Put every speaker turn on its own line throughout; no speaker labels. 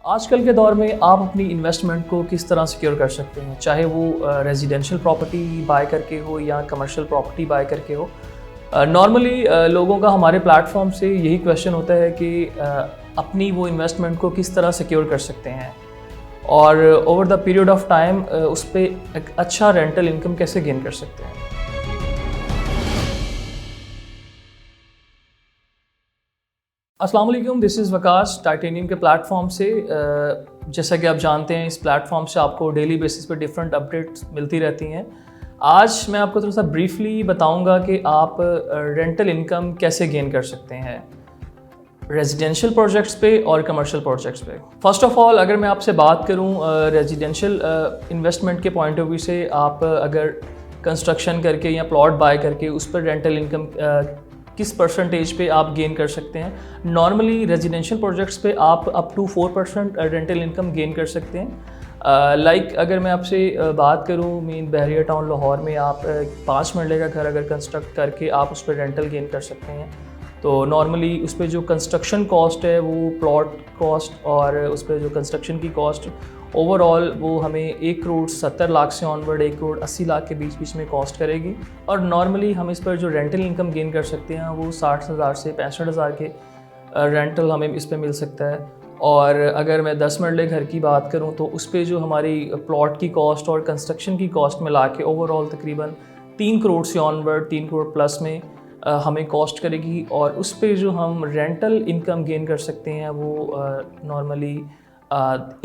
आजकल के दौर में आप अपनी इन्वेस्टमेंट को किस तरह सिक्योर कर सकते हैं, चाहे वो रेजिडेंशियल प्रॉपर्टी बाय करके हो या कमर्शियल प्रॉपर्टी बाय करके हो। नॉर्मली लोगों का हमारे प्लेटफॉर्म से यही क्वेश्चन होता है कि अपनी वो इन्वेस्टमेंट को किस तरह सिक्योर कर सकते हैं और over the period of time उस पर एक अच्छा रेंटल इनकम कैसे गेन कर सकते हैं। अस्सलाम वालेकुम, दिस इज़ वकास टाइटेनियम के प्लेटफॉर्म से। जैसा कि आप जानते हैं, इस प्लेटफॉर्म से आपको डेली बेसिस पे डिफरेंट अपडेट्स मिलती रहती हैं। आज मैं आपको थोड़ा सा ब्रीफली बताऊंगा कि आप रेंटल इनकम कैसे गेन कर सकते हैं रेजिडेंशियल प्रोजेक्ट्स पे और कमर्शियल प्रोजेक्ट्स पे। फर्स्ट ऑफ ऑल, अगर मैं आपसे बात करूं रेजिडेंशियल इन्वेस्टमेंट के पॉइंट ऑफ व्यू से, आप अगर कंस्ट्रक्शन करके या प्लॉट बाय करके उस पर रेंटल इनकम किस परसेंटेज पे आप गेन कर सकते हैं। नॉर्मली रेजिडेंशियल प्रोजेक्ट्स पे आप up to 4% rental income gain कर सकते हैं। लाइक अगर मैं आपसे बात करूँ, मेन बहरिया टाउन लाहौर में आप 5 मरले का घर अगर कंस्ट्रक्ट करके आप उस पर रेंटल गेन कर सकते हैं, तो नॉर्मली उस पर जो कंस्ट्रक्शन कॉस्ट है वो प्लॉट कॉस्ट और उस पर जो कंस्ट्रक्शन की कॉस्ट ओवरऑल वो हमें 1,70,00,000 से ऑनवर्ड 1,80,00,000 के बीच में कॉस्ट करेगी। और नॉर्मली हम इस पर जो रेंटल इनकम गेन कर सकते हैं वो 60,000 से 65,000 के रेंटल हमें इस पर मिल सकता है। और अगर मैं 10 मरले घर की बात करूं तो उस पर जो हमारी प्लॉट की कॉस्ट और कंस्ट्रक्शन की कॉस्ट मिला के ओवरऑल तकरीबन 3 करोड़ से ऑनवर्ड 3 करोड़ प्लस में हमें कॉस्ट करेगी। और उस पर जो हम रेंटल इनकम गेन कर सकते हैं वो नॉर्मली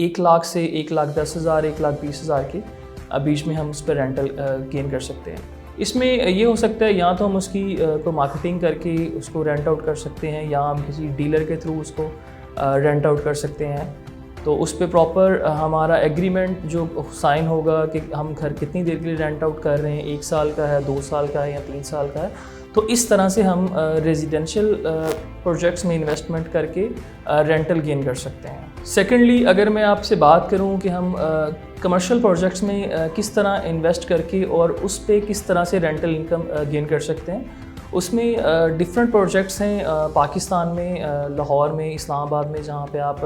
1 लाख से 1,10,000 1,20,000 के बीच में हम उस पर रेंटल गेन कर सकते हैं। इसमें ये हो सकता है या तो हम उसकी को मार्केटिंग करके उसको रेंट आउट कर सकते हैं या हम किसी डीलर के थ्रू उसको रेंट आउट कर सकते हैं। तो उस पर प्रॉपर हमारा एग्रीमेंट जो साइन होगा कि हम घर कितनी देर के लिए रेंट आउट कर रहे हैं, 1 साल का है, 2 साल का है या 3 साल का है। तो इस तरह से हम रेजिडेंशियल प्रोजेक्ट्स में इन्वेस्टमेंट करके रेंटल गेन कर सकते हैं। सेकेंडली, अगर मैं आपसे बात करूं कि हम कमर्शियल प्रोजेक्ट्स में किस तरह इन्वेस्ट करके और उस पे किस तरह से रेंटल इनकम गेन कर सकते हैं, उसमें डिफरेंट प्रोजेक्ट्स हैं पाकिस्तान में, लाहौर में, इस्लामाबाद में, जहाँ पे आप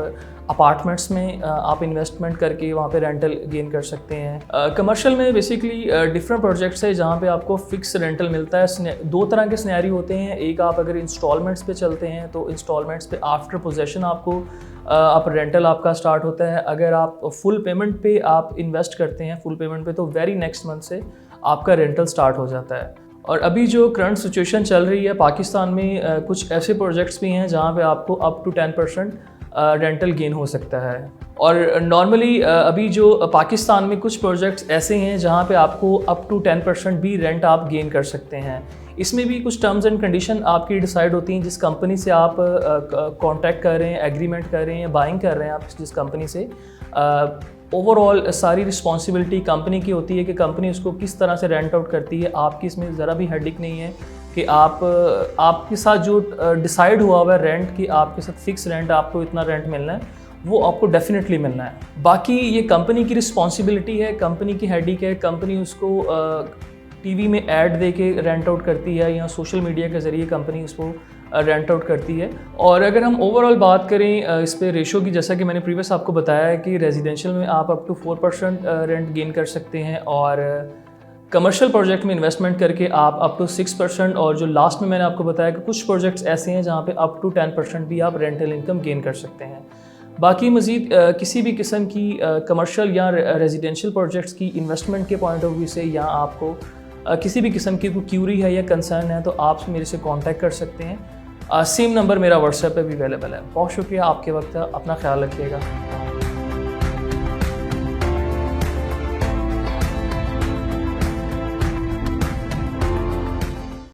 अपार्टमेंट्स में आप इन्वेस्टमेंट करके वहाँ पे रेंटल गेन कर सकते हैं। कमर्शियल में बेसिकली डिफरेंट प्रोजेक्ट्स है जहाँ पे आपको फिक्स रेंटल मिलता है। 2 तरह के सिनेरियो होते हैं। एक, आप अगर इंस्टॉलमेंट्स पे चलते हैं तो इंस्टॉलमेंट्स पे आफ्टर पोजेशन आपको आप रेंटल आपका स्टार्ट होता है। अगर आप फुल पेमेंट पे आप इन्वेस्ट करते हैं, फुल पेमेंट पे, तो वेरी नेक्स्ट मंथ से आपका रेंटल स्टार्ट हो जाता है। और अभी जो करंट सिचुएशन चल रही है पाकिस्तान में, कुछ ऐसे प्रोजेक्ट्स भी हैं जहाँ पे आपको अप टू 10% रेंटल गेन हो सकता है। और नॉर्मली अभी जो पाकिस्तान में कुछ प्रोजेक्ट्स ऐसे हैं जहाँ पे आपको अप टू 10% भी रेंट आप गेन कर सकते हैं। इसमें भी कुछ टर्म्स एंड कंडीशन आपकी डिसाइड होती हैं। जिस कंपनी से आप कॉन्टैक्ट कर रहे हैं, एग्रीमेंट कर रहे हैं, बाइंग कर रहे हैं आप जिस कंपनी से, ओवरऑल सारी रिस्पॉन्सिबिलिटी कंपनी की होती है कि कंपनी उसको किस तरह से रेंट आउट करती है। आपकी इसमें ज़रा भी हेडेक नहीं है कि आपके साथ जो डिसाइड हुआ हुआ है रेंट की, आपके साथ फिक्स रेंट, आपको इतना रेंट मिलना है, वो आपको डेफिनेटली मिलना है। बाकी ये कंपनी की रिस्पॉन्सिबिलिटी है, कंपनी की हेडेक है। कंपनी उसको टीवी में ऐड दे के रेंट आउट करती है या सोशल मीडिया के ज़रिए कंपनी उसको रेंट आउट करती है। और अगर हम ओवरऑल बात करें इस पे रेशो की, जैसा कि मैंने प्रीवियस आपको बताया है कि रेजिडेंशियल में आप अप टू 4% रेंट गेन कर सकते हैं और कमर्शियल प्रोजेक्ट में इन्वेस्टमेंट करके आप अप टू 6%, और जो लास्ट में मैंने आपको बताया कि कुछ प्रोजेक्ट्स ऐसे हैं जहाँ पे अप टू 10% भी आप रेंटल इनकम गेन कर सकते हैं। बाकी मज़ीद किसी भी किस्म की कमर्शियल या रेजिडेंशियल प्रोजेक्ट्स की इन्वेस्टमेंट के पॉइंट ऑफ व्यू से, या आपको किसी भी किस्म की कोई क्यूरी है या कंसर्न है, तो आप मेरे से कांटेक्ट कर सकते हैं। सेम नंबर मेरा व्हाट्सएप पे भी अवेलेबल है। बहुत शुक्रिया आपके वक्त, अपना ख्याल रखिएगा।